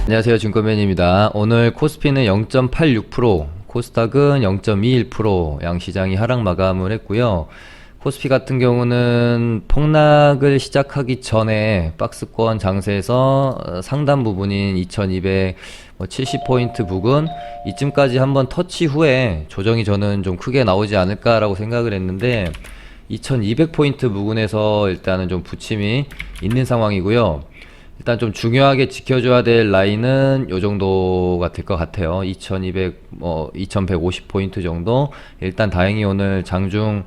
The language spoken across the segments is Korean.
안녕하세요, 증권맨입니다. 오늘 코스피는 0.86%, 코스닥은 0.21% 양시장이 하락 마감을 했고요. 코스피 같은 경우는 폭락을 시작하기 전에 박스권 장세에서 상단 부분인 2270포인트 부근 이쯤까지 한번 터치 후에 조정이 저는 좀 크게 나오지 않을까라고 생각을 했는데 2200포인트 부근에서 일단은 좀 부침이 있는 상황이고요. 일단 좀 중요하게 지켜줘야 될 라인은 요 정도가 될 것 같아요. 2150포인트 정도. 일단 다행히 오늘 장중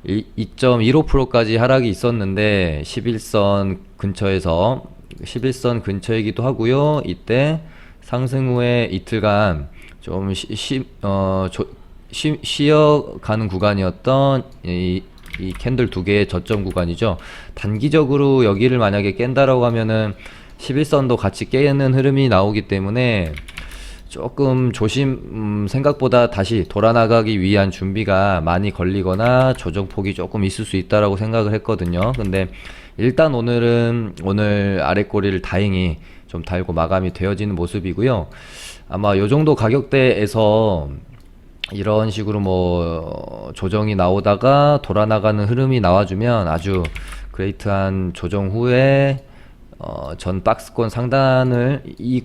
2.15%까지 하락이 있었는데 11선 근처에서 11선 근처이기도 하고요. 이때 상승 후에 이틀간 좀 쉬어가는 구간이었던 이 캔들 두 개의 저점 구간이죠. 단기적으로 여기를 만약에 깬다라고 하면은 11선도 같이 깨는 흐름이 나오기 때문에 조금 생각보다 다시 돌아나가기 위한 준비가 많이 걸리거나 조정폭이 조금 있을 수 있다라고 생각을 했거든요. 근데 일단 오늘 아랫꼬리를 다행히 좀 달고 마감이 되어지는 모습이고요. 아마 요 정도 가격대에서 이런 식으로 뭐 조정이 나오다가 돌아나가는 흐름이 나와주면 아주 그레이트한 조정 후에 전 박스권 상단을 이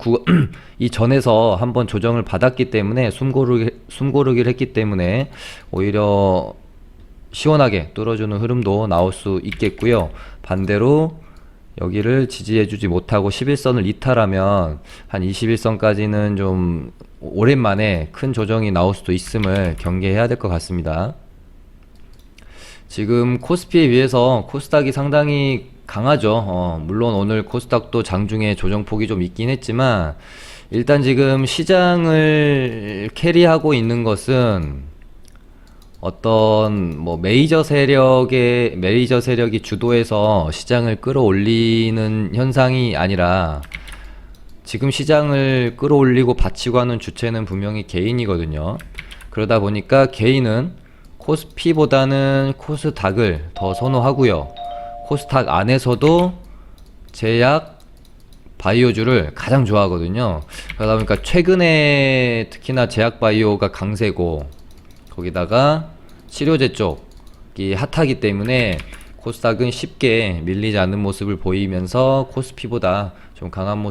전에서 한번 조정을 받았기 때문에 숨고르기를 했기 때문에 오히려 시원하게 뚫어주는 흐름도 나올 수 있겠고요. 반대로 여기를 지지해주지 못하고 11선을 이탈하면 한 21선까지는 좀 오랜만에 큰 조정이 나올 수도 있음을 경계해야 될 것 같습니다. 지금 코스피에 비해서 코스닥이 상당히 강하죠. 물론 오늘 코스닥도 장중에 조정폭이 좀 있긴 했지만 일단 지금 시장을 캐리하고 있는 것은 어떤 뭐 메이저 세력이 주도해서 시장을 끌어올리는 현상이 아니라 지금 시장을 끌어올리고 받치고 하는 주체는 분명히 개인이거든요. 그러다 보니까 개인은 코스피보다는 코스닥을 더 선호하고요. 코스닥 안에서도 제약, 바이오주를 가장 좋아하거든요. 그러다 보니까 최근에 특히나 제약 바이오가 강세고 거기다가 치료제 쪽이 핫하기 때문에 코스닥은 쉽게 밀리지 않는 모습을 보이면서 코스피보다 좀 강한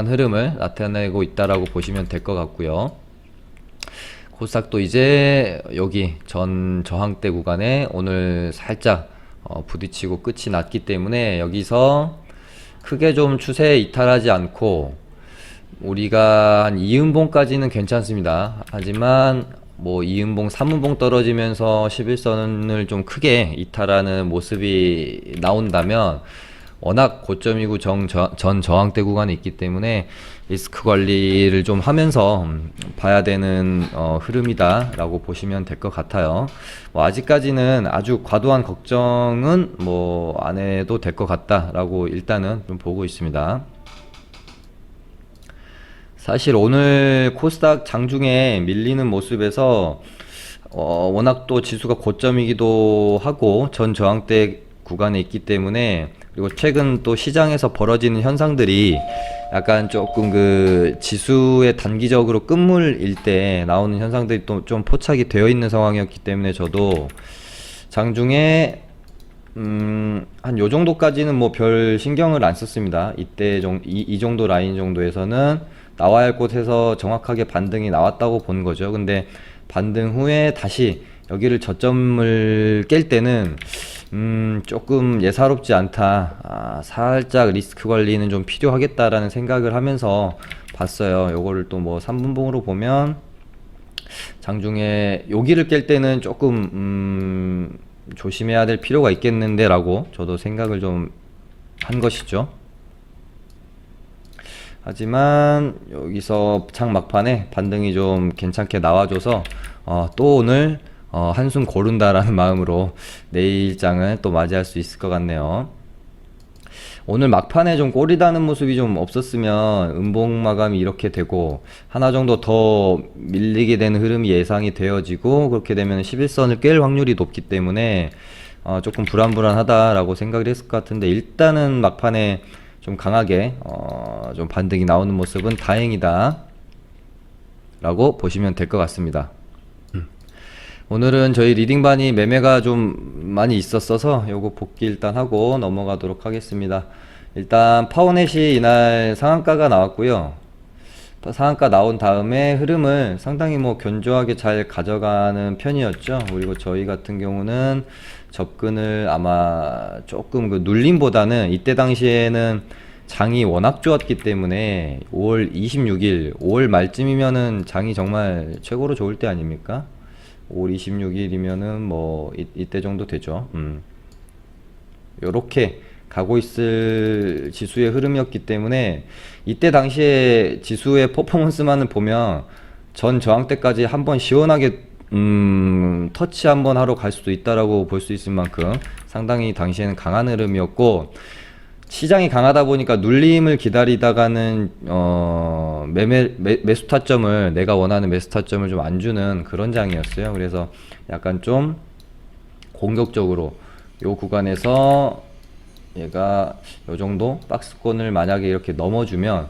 흐름을 나타내고 있다라고 보시면 될 것 같고요. 코스닥도 이제 여기 전 저항대 구간에 오늘 살짝 부딪히고 끝이 났기 때문에 여기서 크게 좀 추세에 이탈하지 않고 우리가 한 2음봉까지는 괜찮습니다. 하지만 뭐 2음봉, 3음봉 떨어지면서 11선을 좀 크게 이탈하는 모습이 나온다면 워낙 고점이고 전 저항대 구간이 있기 때문에 리스크 관리를 좀 하면서 봐야 되는 흐름이다 라고 보시면 될 것 같아요. 뭐 아직까지는 아주 과도한 걱정은 뭐 안 해도 될 것 같다 라고 일단은 좀 보고 있습니다. 사실 오늘 코스닥 장중에 밀리는 모습에서 워낙 또 지수가 고점이기도 하고 전 저항대 구간에 있기 때문에 그리고 최근 또 시장에서 벌어지는 현상들이 약간 조금 그 지수에 단기적으로 끝물일 때 나오는 현상들이 또 좀 포착이 되어 있는 상황이었기 때문에 저도 장중에 한 요 정도까지는 뭐 별 신경을 안 썼습니다. 이 정도 라인 정도에서는 나와야 할 곳에서 정확하게 반등이 나왔다고 본 거죠. 근데 반등 후에 다시 여기를 저점을 깰 때는 조금 예사롭지 않다. 살짝 리스크 관리는 좀 필요하겠다라는 생각을 하면서 봤어요. 요거를 또 뭐 3분봉으로 보면 장중에 여기를 깰 때는 조금 조심해야 될 필요가 있겠는데 라고 저도 생각을 좀 한 것이죠. 하지만 여기서 장 막판에 반등이 좀 괜찮게 나와줘서 또 오늘 한숨 고른다라는 마음으로 내일 장을 또 맞이할 수 있을 것 같네요. 오늘 막판에 좀 꼬리다는 모습이 좀 없었으면 음봉 마감이 이렇게 되고 하나 정도 더 밀리게 되는 흐름이 예상이 되어지고 그렇게 되면 11선을 깰 확률이 높기 때문에 조금 불안불안하다라고 생각을 했을 것 같은데 일단은 막판에 좀 강하게 좀 반등이 나오는 모습은 다행이다 라고 보시면 될 것 같습니다. 오늘은 저희 리딩반이 매매가 좀 많이 있었어서 요거 복귀 일단 하고 넘어가도록 하겠습니다. 일단 파워넷이 이날 상한가가 나왔고요. 상한가 나온 다음에 흐름을 상당히 뭐 견조하게 잘 가져가는 편이었죠. 그리고 저희 같은 경우는 접근을 아마 조금 그 눌림보다는 이때 당시에는 장이 워낙 좋았기 때문에 5월 26일, 5월 말쯤이면은 장이 정말 최고로 좋을 때 아닙니까? 5월 26일이면은 뭐 이때 정도 되죠. 요렇게 가고 있을 지수의 흐름이었기 때문에 이때 당시에 지수의 퍼포먼스만을 보면 전 저항대까지 한번 시원하게 터치 한번 하러 갈 수도 있다라고 볼 수 있을 만큼 상당히 당시에는 강한 흐름이었고, 시장이 강하다 보니까 눌림을 기다리다가는 매수 타점을, 내가 원하는 매수 타점을 좀 안 주는 그런 장이었어요. 그래서 약간 좀 공격적으로 요 구간에서 얘가 요 정도 박스권을 만약에 이렇게 넘어주면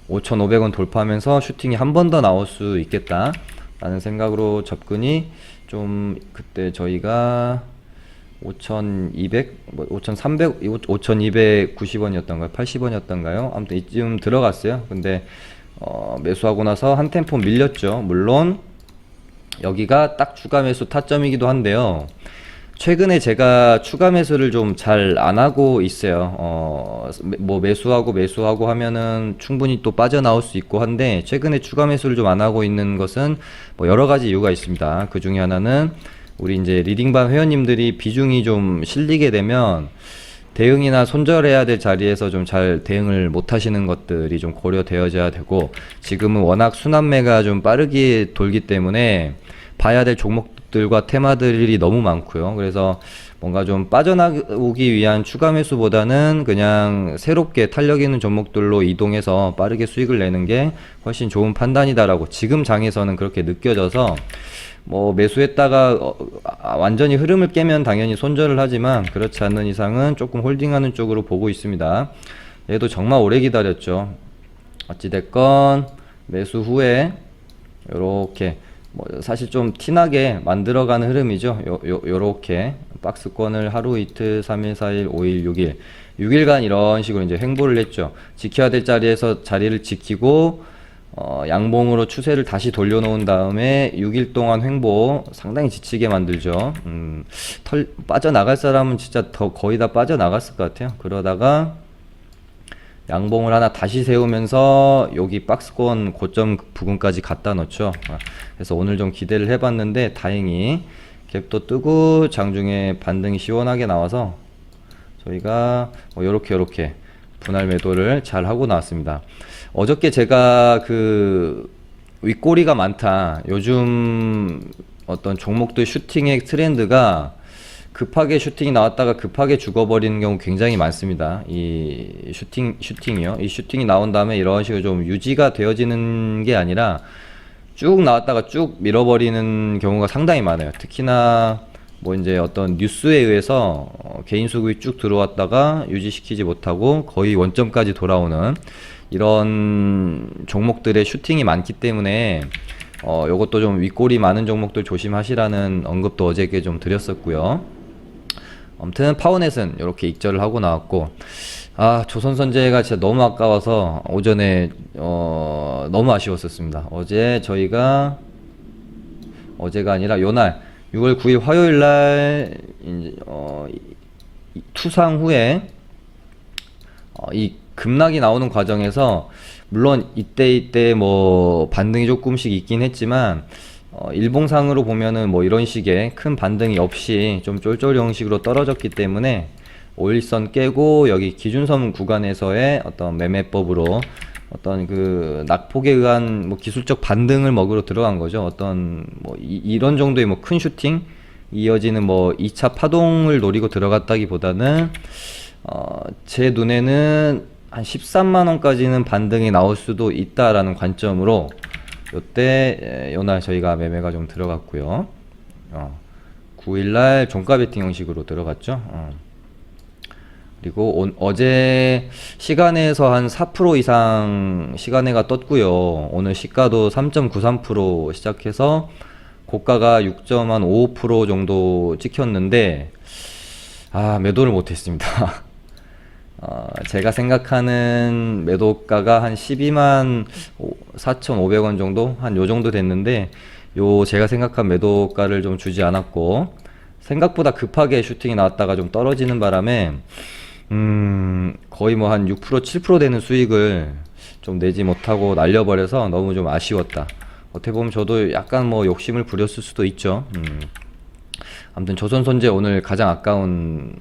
5,500원 돌파하면서 슈팅이 한 번 더 나올 수 있겠다 라는 생각으로 접근이 좀, 그때 저희가 5,200, 5,300, 5,290원이었던가요? 80원이었던가요? 아무튼 이쯤 들어갔어요. 근데 매수하고 나서 한 템포 밀렸죠. 물론 여기가 딱 추가 매수 타점이기도 한데요. 최근에 제가 추가 매수를 좀 잘 안 하고 있어요. 뭐 매수하고 하면은 충분히 또 빠져나올 수 있고 한데, 최근에 추가 매수를 좀 안 하고 있는 것은 뭐 여러 가지 이유가 있습니다. 그 중에 하나는 우리 이제 리딩반 회원님들이 비중이 좀 실리게 되면 대응이나 손절해야 될 자리에서 좀 잘 대응을 못 하시는 것들이 좀 고려되어져야 되고, 지금은 워낙 순환매가 좀 빠르게 돌기 때문에 봐야 될 종목들과 테마들이 너무 많고요. 그래서 뭔가 좀 빠져나오기 위한 추가 매수보다는 그냥 새롭게 탄력 있는 종목들로 이동해서 빠르게 수익을 내는 게 훨씬 좋은 판단이다라고 지금 장에서는 그렇게 느껴져서, 뭐 매수했다가 완전히 흐름을 깨면 당연히 손절을 하지만 그렇지 않는 이상은 조금 홀딩하는 쪽으로 보고 있습니다. 얘도 정말 오래 기다렸죠. 어찌됐건 매수 후에 요렇게 뭐 사실 좀 티나게 만들어가는 흐름이죠. 요렇게 박스권을 하루 이틀 3일 4일 5일 6일 6일간 이런 식으로 이제 횡보를 했죠. 지켜야 될 자리에서 자리를 지키고 양봉으로 추세를 다시 돌려놓은 다음에 6일 동안 횡보 상당히 지치게 만들죠. 빠져나갈 사람은 진짜 거의 다 빠져나갔을 것 같아요. 그러다가 양봉을 하나 다시 세우면서 여기 박스권 고점 부근까지 갖다 놓죠. 그래서 오늘 좀 기대를 해봤는데 다행히 갭도 뜨고 장중에 반등이 시원하게 나와서 저희가 뭐 요렇게 분할 매도를 잘 하고 나왔습니다. 어저께 제가 그 윗꼬리가 많다, 요즘 어떤 종목들 슈팅의 트렌드가 급하게 슈팅이 나왔다가 급하게 죽어버리는 경우 굉장히 많습니다. 이 슈팅이요. 이 슈팅이 나온 다음에 이런 식으로 좀 유지가 되어지는 게 아니라 쭉 나왔다가 쭉 밀어버리는 경우가 상당히 많아요. 특히나 뭐 이제 어떤 뉴스에 의해서 개인 수급이 쭉 들어왔다가 유지시키지 못하고 거의 원점까지 돌아오는 이런 종목들의 슈팅이 많기 때문에 요것도 좀 윗골이 많은 종목들 조심하시라는 언급도 어저께 좀 드렸었고요. 아무튼 파워넷은 이렇게 익절을 하고 나왔고, 조선선제가 진짜 너무 아까워서 오전에 너무 아쉬웠었습니다. 어제가 아니라 요날 6월 9일 화요일날 투상 후에 이 급락이 나오는 과정에서 물론 이때 뭐 반등이 조금씩 있긴 했지만 일봉상으로 보면은 뭐 이런 식의 큰 반등이 없이 좀 쫄쫄이 형식으로 떨어졌기 때문에 5일선 깨고 여기 기준선 구간에서의 어떤 매매법으로 어떤 그 낙폭에 의한 뭐 기술적 반등을 먹으러 들어간 거죠. 어떤 뭐 이런 정도의 뭐 큰 슈팅 이어지는 뭐 2차 파동을 노리고 들어갔다기보다는 제 눈에는 한 13만원까지는 반등이 나올 수도 있다라는 관점으로 요때 요날 저희가 매매가 좀 들어갔고요. 9일날 종가 베팅 형식으로 들어갔죠. 그리고 어제 시간에서 한 4% 이상 시간에가 떴고요. 오늘 시가도 3.93% 시작해서 고가가 6.55% 정도 찍혔는데 매도를 못했습니다. 제가 생각하는 매도가가 한 12만 4,500원 정도? 한 요 정도 됐는데, 제가 생각한 매도가를 좀 주지 않았고, 생각보다 급하게 슈팅이 나왔다가 좀 떨어지는 바람에, 거의 뭐 한 6%, 7% 되는 수익을 좀 내지 못하고 날려버려서 너무 좀 아쉬웠다. 어떻게 보면 저도 약간 뭐 욕심을 부렸을 수도 있죠. 아무튼 조선손재 오늘 가장 아까운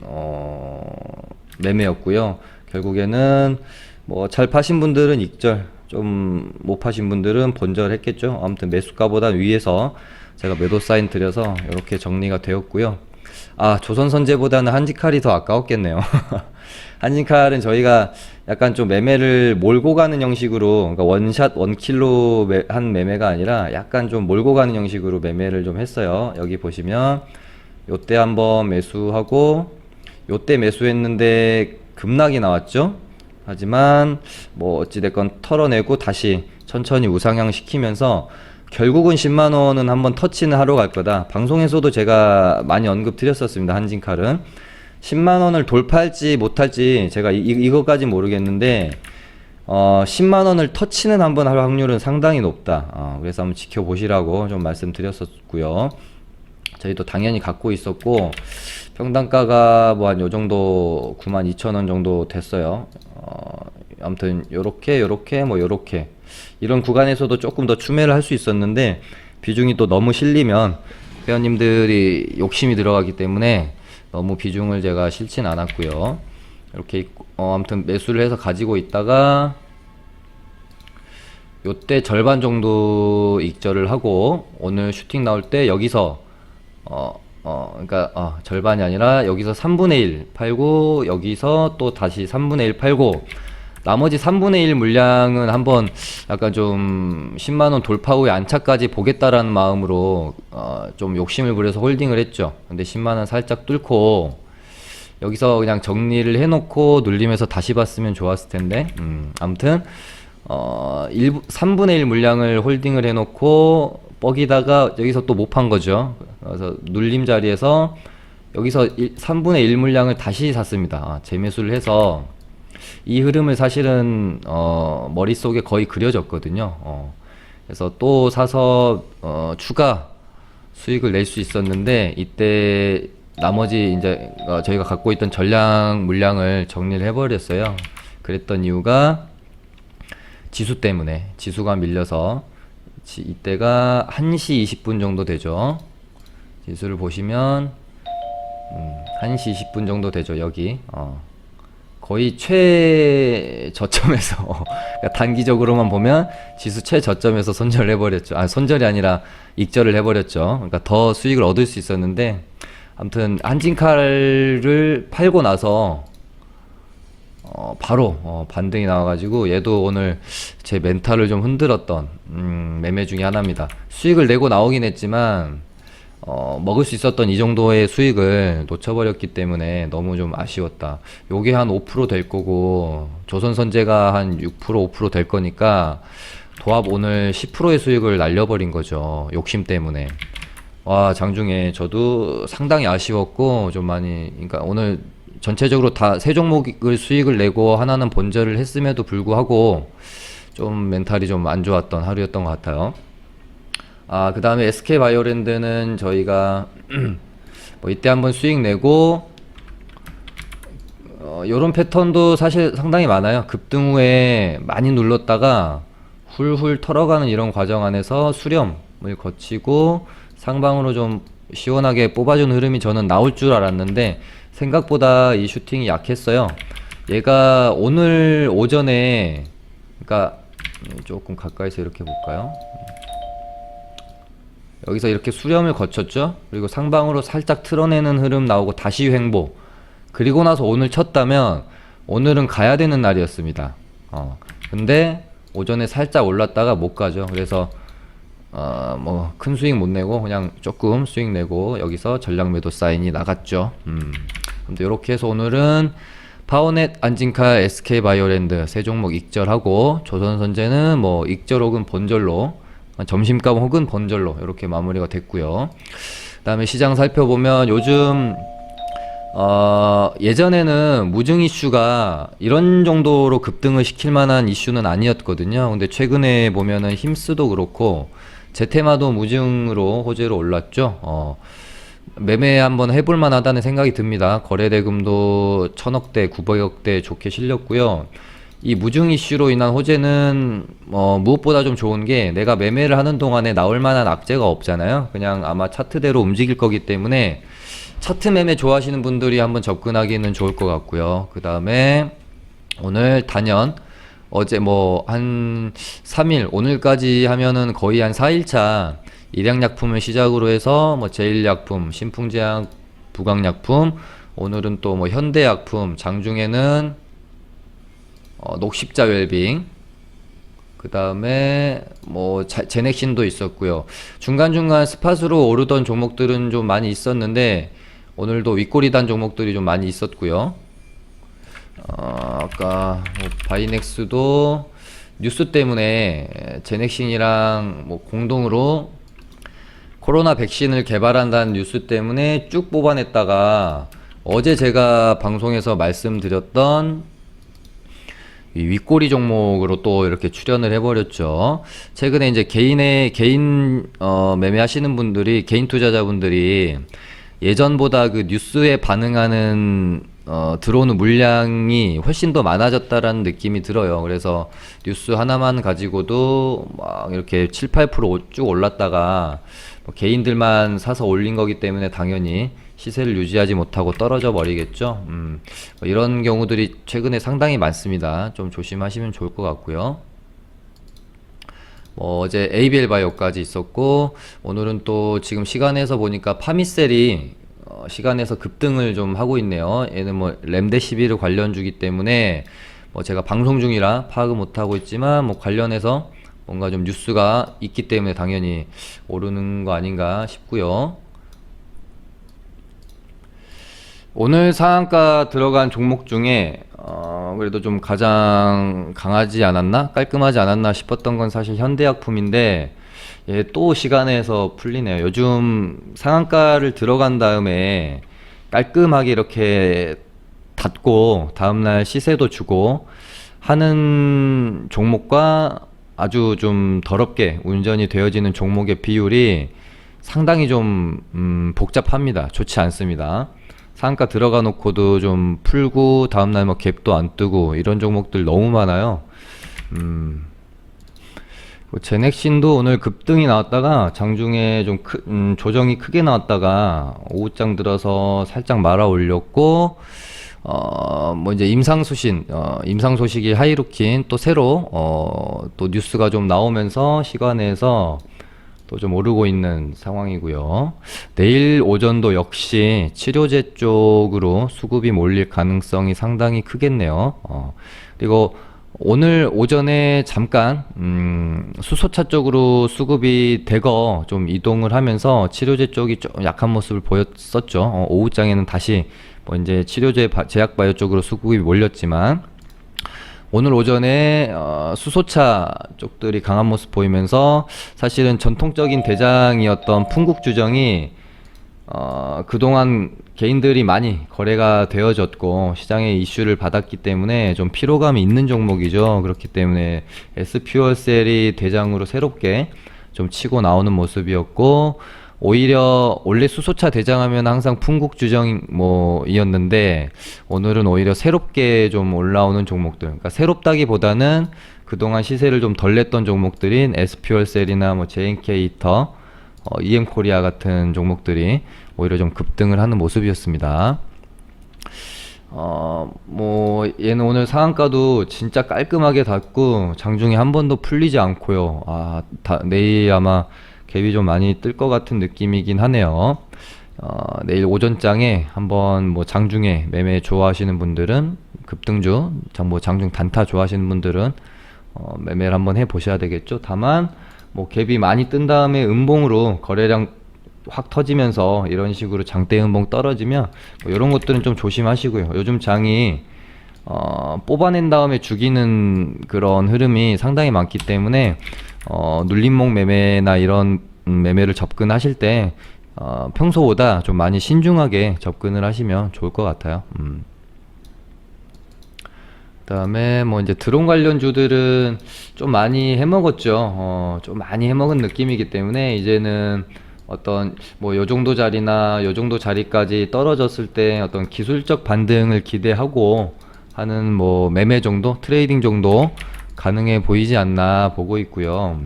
매매였고요. 결국에는 뭐 잘 파신 분들은 익절, 좀 못 파신 분들은 본절 했겠죠. 아무튼 매수가보다 위에서 제가 매도 사인 드려서 이렇게 정리가 되었고요. 조선선제보다는 한지칼이 더 아까웠겠네요. 한지칼은 저희가 약간 좀 매매를 몰고 가는 형식으로, 그러니까 원샷 원킬로 한 매매가 아니라 약간 좀 몰고 가는 형식으로 매매를 좀 했어요. 여기 보시면 요때 한번 매수하고 요때 매수했는데 급락이 나왔죠. 하지만 뭐 어찌됐건 털어내고 다시 천천히 우상향 시키면서 결국은 10만원은 한번 터치는 하러 갈 거다. 방송에서도 제가 많이 언급 드렸었습니다. 한진칼은 10만원을 돌파할지 못할지 제가 이거까지 모르겠는데 10만원을 터치는 한번 할 확률은 상당히 높다. 그래서 한번 지켜보시라고 좀 말씀드렸었고요. 저희도 당연히 갖고 있었고, 평단가가 뭐 한 요정도 92,000원 정도 됐어요. 아무튼 요렇게 뭐 요렇게 이런 구간에서도 조금 더 추매를 할 수 있었는데, 비중이 또 너무 실리면 회원님들이 욕심이 들어가기 때문에 너무 비중을 제가 실진 않았고요. 이렇게 아무튼 매수를 해서 가지고 있다가 요때 절반 정도 익절을 하고, 오늘 슈팅 나올 때 여기서 그러니까 절반이 아니라 여기서 3분의 1 팔고, 여기서 또 다시 3분의 1 팔고, 나머지 3분의 1 물량은 한번 약간 좀 10만원 돌파 후에 안차까지 보겠다라는 마음으로 좀 욕심을 부려서 홀딩을 했죠. 근데 10만원 살짝 뚫고 여기서 그냥 정리를 해놓고 눌리면서 다시 봤으면 좋았을 텐데, 아무튼 3분의 1 물량을 홀딩을 해놓고 뻑이다가 여기서 또 못 판 거죠. 그래서 눌림 자리에서 여기서 3분의 1 물량을 다시 샀습니다. 재매수를 해서 이 흐름을 사실은 머릿속에 거의 그려졌거든요. 그래서 또 사서 추가 수익을 낼 수 있었는데, 이때 나머지 이제 저희가 갖고 있던 전량 물량을 정리를 해버렸어요. 그랬던 이유가 지수 때문에, 지수가 밀려서 이때가 1시 20분 정도 되죠. 지수를 보시면 1시 20분 정도 되죠. 여기 거의 최저점에서 그러니까 단기적으로만 보면 지수 최저점에서 손절을 해버렸죠. 손절이 아니라 익절을 해버렸죠. 그러니까 더 수익을 얻을 수 있었는데, 아무튼 한진칼을 팔고 나서 바로 반등이 나와가지고 얘도 오늘 제 멘탈을 좀 흔들었던 매매 중에 하나입니다. 수익을 내고 나오긴 했지만 먹을 수 있었던 이 정도의 수익을 놓쳐버렸기 때문에 너무 좀 아쉬웠다. 요게 한 5% 될 거고, 조선선제가 한 6%, 5% 될 거니까 도합 오늘 10%의 수익을 날려버린 거죠. 욕심 때문에. 장중에 저도 상당히 아쉬웠고, 좀 많이, 그러니까 오늘 전체적으로 다 세 종목을 수익을 내고 하나는 본절을 했음에도 불구하고 좀 멘탈이 좀 안 좋았던 하루였던 것 같아요. 그 다음에 SK바이오랜드는 저희가 뭐 이때 한번 수익 내고, 요런 패턴도 사실 상당히 많아요. 급등 후에 많이 눌렀다가 훌훌 털어가는 이런 과정 안에서 수렴을 거치고 상방으로 좀 시원하게 뽑아준 흐름이 저는 나올 줄 알았는데, 생각보다 이 슈팅이 약했어요. 얘가 오늘 오전에, 그러니까 조금 가까이서 이렇게 볼까요? 여기서 이렇게 수렴을 거쳤죠. 그리고 상방으로 살짝 틀어내는 흐름 나오고 다시 횡보, 그리고 나서 오늘 쳤다면 오늘은 가야 되는 날이었습니다. 근데 오전에 살짝 올랐다가 못 가죠. 그래서 뭐 큰 수익 못 내고 그냥 조금 수익 내고 여기서 전량 매도 사인이 나갔죠. 근데 이렇게 해서 오늘은 파워넷, 안진카, SK바이오랜드 세 종목 익절하고 조선선제는 뭐 익절 혹은 본절로 점심값 혹은 본절로 이렇게 마무리가 됐고요. 그다음에 시장 살펴보면 요즘 예전에는 무증 이슈가 이런 정도로 급등을 시킬 만한 이슈는 아니었거든요. 근데 최근에 보면은 힘스도 그렇고 제테마도 무증으로 호재로 올랐죠. 매매 한번 해볼 만하다는 생각이 듭니다. 거래대금도 1000억대, 900억대 좋게 실렸고요. 이 무증 이슈로 인한 호재는 무엇보다 좀 좋은 게 내가 매매를 하는 동안에 나올 만한 악재가 없잖아요. 그냥 아마 차트대로 움직일 거기 때문에 차트 매매 좋아하시는 분들이 한번 접근하기는 좋을 것 같고요. 그 다음에 오늘 단연 어제 뭐 한 3일 오늘까지 하면은 거의 한 4일차 일양약품을 시작으로 해서 뭐 제일약품, 신풍제약, 부강약품, 오늘은 또 뭐 현대약품, 장중에는 녹십자 웰빙, 그 다음에 뭐 제넥신도 있었고요. 중간중간 스팟으로 오르던 종목들은 좀 많이 있었는데 오늘도 윗꼬리단 종목들이 좀 많이 있었고요. 아까 뭐 바이넥스도 뉴스 때문에 제넥신이랑 뭐 공동으로 코로나 백신을 개발한다는 뉴스 때문에 쭉 뽑아냈다가 어제 제가 방송에서 말씀드렸던 이 윗꼬리 종목으로 또 이렇게 출연을 해버렸죠. 최근에 이제 개인 매매하시는 분들이, 개인 투자자분들이 예전보다 그 뉴스에 반응하는 들어오는 물량이 훨씬 더 많아졌다라는 느낌이 들어요. 그래서 뉴스 하나만 가지고도 막 이렇게 7, 8%쭉 올랐다가 뭐 개인들만 사서 올린 거기 때문에 당연히 시세를 유지하지 못하고 떨어져 버리겠죠. 뭐 이런 경우들이 최근에 상당히 많습니다. 좀 조심하시면 좋을 것 같고요. 뭐 어제 ABL 바이오까지 있었고 오늘은 또 지금 시간에서 보니까 파미셀이 시간에서 급등을 좀 하고 있네요. 얘는 뭐 렘데시비르 관련주기 때문에 뭐 제가 방송 중이라 파악을 못하고 있지만 뭐 관련해서 뭔가 좀 뉴스가 있기 때문에 당연히 오르는 거 아닌가 싶고요. 오늘 상한가 들어간 종목 중에 그래도 좀 가장 강하지 않았나? 깔끔하지 않았나 싶었던 건 사실 현대약품인데 얘 또 시간에서 풀리네요. 요즘 상한가를 들어간 다음에 깔끔하게 이렇게 닫고 다음날 시세도 주고 하는 종목과 아주 좀 더럽게 운전이 되어지는 종목의 비율이 상당히 좀 복잡합니다. 좋지 않습니다. 상한가 들어가 놓고도 좀 풀고 다음날 뭐 갭도 안 뜨고 이런 종목들 너무 많아요. 제넥신도 오늘 급등이 나왔다가 장중에 좀 조정이 크게 나왔다가 오후장 들어서 살짝 말아 올렸고 뭐 이제 임상 소식이 하이루킨 또 새로 또 뉴스가 좀 나오면서 시간에서 또 좀 오르고 있는 상황이고요. 내일 오전도 역시 치료제 쪽으로 수급이 몰릴 가능성이 상당히 크겠네요. 그리고 오늘 오전에 잠깐 수소차 쪽으로 수급이 대거 좀 이동을 하면서 치료제 쪽이 좀 약한 모습을 보였었죠. 오후장에는 다시 뭐 이제 치료제 제약바이오 쪽으로 수급이 몰렸지만 오늘 오전에 수소차 쪽들이 강한 모습 보이면서 사실은 전통적인 대장이었던 풍국주정이 그동안 개인들이 많이 거래가 되어졌고 시장에 이슈를 받았기 때문에 좀 피로감이 있는 종목이죠. 그렇기 때문에 S퓨얼셀이 대장으로 새롭게 좀 치고 나오는 모습이었고 오히려 원래 수소차 대장하면 항상 풍국주정 이었는데 오늘은 오히려 새롭게 좀 올라오는 종목들, 그러니까 새롭다기보다는 그동안 시세를 좀 덜 냈던 종목들인 S퓨얼셀이나 뭐 JNK 히터, EM코리아 같은 종목들이 오히려 좀 급등을 하는 모습이었습니다. 뭐 얘는 오늘 상한가도 진짜 깔끔하게 닫고 장중에 한 번도 풀리지 않고요. 내일 아마 갭이 좀 많이 뜰 것 같은 느낌이긴 하네요. 내일 오전장에 한번 뭐 장중에 매매 좋아하시는 분들은 급등주, 장중 단타 좋아하시는 분들은 매매를 한번 해 보셔야 되겠죠. 다만 뭐 갭이 많이 뜬 다음에 음봉으로 거래량 확 터지면서 이런 식으로 장대 음봉 떨어지면 뭐 이런 것들은 좀 조심하시고요. 요즘 장이 뽑아낸 다음에 죽이는 그런 흐름이 상당히 많기 때문에 눌림목 매매나 이런 매매를 접근하실 때 평소보다 좀 많이 신중하게 접근을 하시면 좋을 것 같아요. 그다음에 뭐 이제 드론 관련주들은 좀 많이 해먹었죠. 좀 많이 해먹은 느낌이기 때문에 이제는 어떤 뭐 요 정도 자리나 요 정도 자리까지 떨어졌을 때 어떤 기술적 반등을 기대하고 하는 뭐 매매 정도, 트레이딩 정도 가능해 보이지 않나 보고 있고요.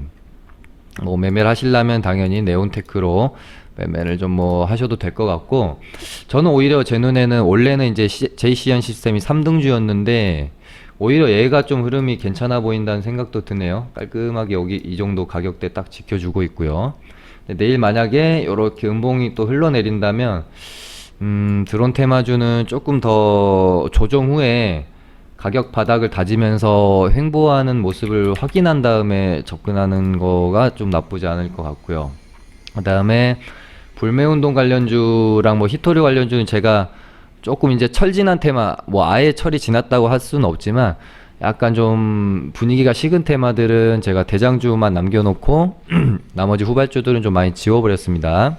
뭐 매매를 하시려면 당연히 네온테크로 매매를 좀 뭐 하셔도 될 것 같고, 저는 오히려 제 눈에는 원래는 이제 JCN 시스템이 3등주였는데 오히려 얘가 좀 흐름이 괜찮아 보인다는 생각도 드네요. 깔끔하게 여기 이 정도 가격대 딱 지켜주고 있고요. 내일 만약에 이렇게 음봉이 또 흘러내린다면 드론 테마주는 조금 더 조정 후에 가격 바닥을 다지면서 횡보하는 모습을 확인한 다음에 접근하는 거가 좀 나쁘지 않을 것 같고요. 그 다음에 불매운동 관련주랑 뭐 히토류 관련주는 제가 조금 이제 철진한 테마, 뭐 아예 철이 지났다고 할 수는 없지만 약간 좀 분위기가 식은 테마들은 제가 대장주만 남겨놓고 나머지 후발주들은 좀 많이 지워버렸습니다.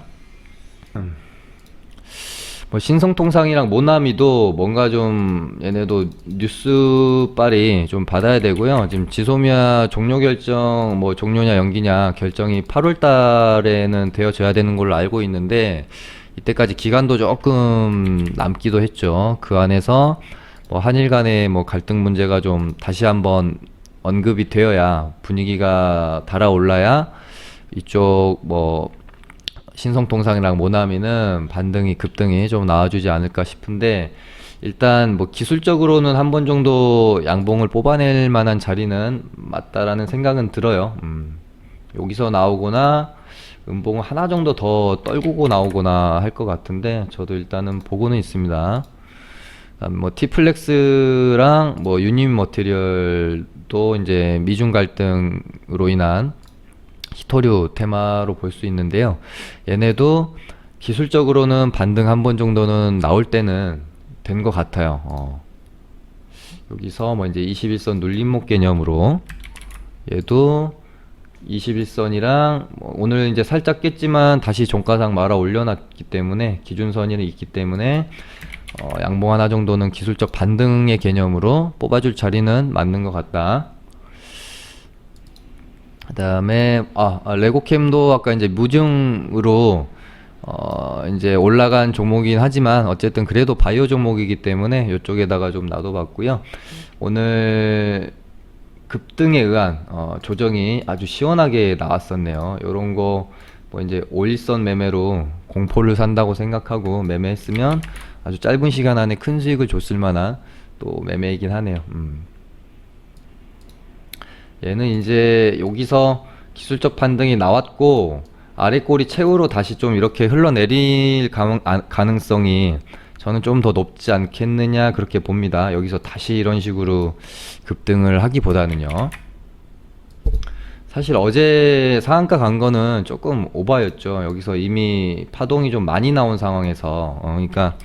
뭐 신성통상이랑 모나미도 뭔가 좀 얘네도 뉴스빨이 좀 받아야 되고요. 지금 지소미아 종료 결정, 뭐 종료냐 연기냐 결정이 8월 달에는 되어져야 되는 걸로 알고 있는데 이때까지 기간도 조금 남기도 했죠. 그 안에서 뭐 한일 간의 뭐 갈등 문제가 좀 다시 한번 언급이 되어야 분위기가 달아올라야 이쪽 뭐 신성통상이랑 모나미는 반등이 급등이 좀 나와주지 않을까 싶은데, 일단 뭐 기술적으로는 한 번 정도 양봉을 뽑아낼 만한 자리는 맞다라는 생각은 들어요. 여기서 나오거나 음봉 하나 정도 더 떨구고 나오거나 할 것 같은데 저도 일단은 보고는 있습니다. 뭐 티플렉스랑 뭐 유닛 머티리얼도 이제 미중 갈등으로 인한 히토류 테마로 볼 수 있는데요. 얘네도 기술적으로는 반등 한 번 정도는 나올 때는 된 것 같아요. 여기서 뭐 이제 21선 눌림목 개념으로 얘도 21선이랑 뭐 오늘 이제 살짝 깼지만 다시 종가상 말아 올려놨기 때문에 기준선이 있기 때문에 양봉 하나 정도는 기술적 반등의 개념으로 뽑아줄 자리는 맞는 것 같다. 그 다음에 레고캠도 아까 이제 무증으로 이제 올라간 종목이긴 하지만 어쨌든 그래도 바이오 종목이기 때문에 이쪽에다가 좀 놔둬봤고요. 오늘 급등에 의한 조정이 아주 시원하게 나왔었네요. 요런 거 뭐 이제 5일선 매매로 공포를 산다고 생각하고 매매했으면 아주 짧은 시간 안에 큰 수익을 줬을 만한 또 매매이긴 하네요. 얘는 이제 여기서 기술적 반등이 나왔고 아래 꼬리 최후로 다시 좀 이렇게 흘러내릴 가능성이 저는 좀 더 높지 않겠느냐 그렇게 봅니다. 여기서 다시 이런 식으로 급등을 하기보다는요. 사실 어제 상한가 간 거는 조금 오바였죠. 여기서 이미 파동이 좀 많이 나온 상황에서 그러니까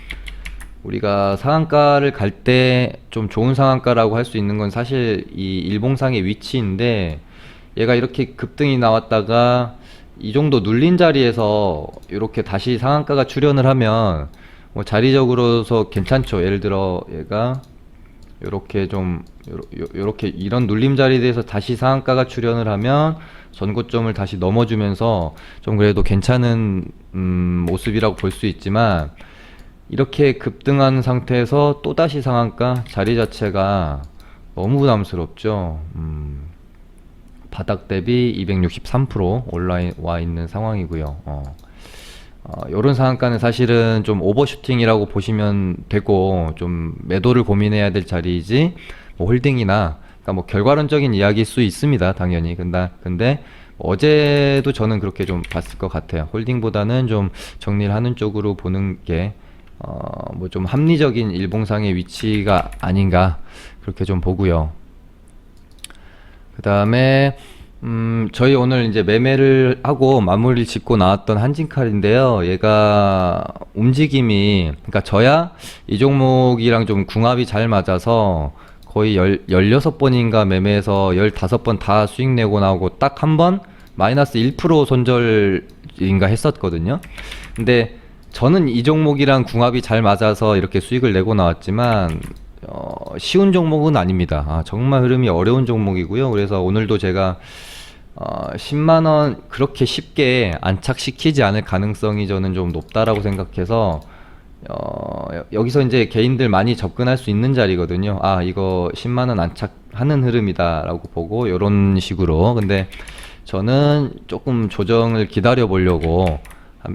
우리가 상한가를 갈 때 좀 좋은 상한가라고 할 수 있는 건 사실 이 일봉상의 위치인데, 얘가 이렇게 급등이 나왔다가 이 정도 눌린 자리에서 이렇게 다시 상한가가 출현을 하면 뭐 자리적으로서 괜찮죠. 예를 들어 얘가 요렇게 좀 요렇게 이런 눌림 자리에 대해서 다시 상한가가 출현을 하면 전고점을 다시 넘어주면서 좀 그래도 괜찮은 모습이라고 볼 수 있지만, 이렇게 급등한 상태에서 또다시 상한가 자리 자체가 너무 부담스럽죠. 바닥 대비 263% 올라와 있는 상황이고요. 요런 상한가는 사실은 좀 오버슈팅이라고 보시면 되고, 좀 매도를 고민해야 될 자리이지 뭐 홀딩이나, 그러니까 뭐 결과론적인 이야기일 수 있습니다. 당연히. 근데 어제도 저는 그렇게 좀 봤을 것 같아요. 홀딩보다는 좀 정리를 하는 쪽으로 보는 게 뭐 좀 합리적인 일봉상의 위치가 아닌가 그렇게 좀 보고요. 그 다음에 저희 오늘 이제 매매를 하고 마무리 짓고 나왔던 한진칼인데요. 얘가 움직임이, 그러니까 저야 이 종목이랑 좀 궁합이 잘 맞아서 거의 16번인가 매매해서 15번 다 수익 내고 나오고 딱 한 번 마이너스 1% 손절인가 했었거든요. 근데 저는 이 종목이랑 궁합이 잘 맞아서 이렇게 수익을 내고 나왔지만 쉬운 종목은 아닙니다. 정말 흐름이 어려운 종목이고요. 그래서 오늘도 제가 10만원 그렇게 쉽게 안착시키지 않을 가능성이 저는 좀 높다라고 생각해서 여기서 이제 개인들 많이 접근할 수 있는 자리거든요. 이거 10만원 안착하는 흐름이다 라고 보고 요런 식으로. 근데 저는 조금 조정을 기다려 보려고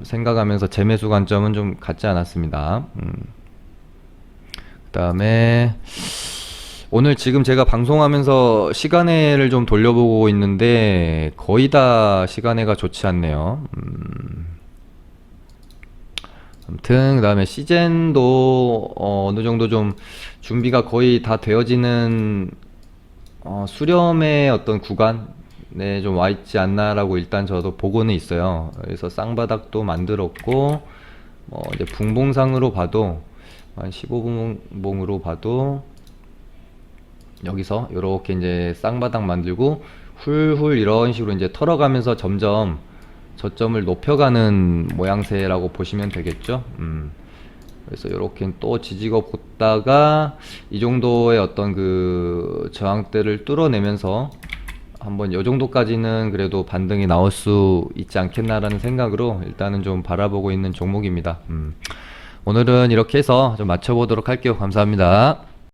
생각하면서 재매수 관점은 좀 갖지 않았습니다. 그 다음에 오늘 지금 제가 방송하면서 시간애를 좀 돌려보고 있는데 거의 다 시간애가 좋지 않네요. 아무튼 그 다음에 시젠도 어느 정도 좀 준비가 거의 다 되어지는 수렴의 어떤 구간에 좀 와 있지 않나라고 일단 저도 보고는 있어요. 그래서 쌍바닥도 만들었고 이제 분봉상으로 봐도 한 15분봉으로 봐도 여기서 이렇게 이제 쌍바닥 만들고 훌훌 이런 식으로 이제 털어가면서 점점 저점을 높여가는 모양새라고 보시면 되겠죠. 그래서 이렇게 또 지지고 보다가 이 정도의 어떤 그 저항대를 뚫어내면서 한번 이 정도까지는 그래도 반등이 나올 수 있지 않겠나라는 생각으로 일단은 좀 바라보고 있는 종목입니다. 오늘은 이렇게 해서 좀 맞춰보도록 할게요. 감사합니다.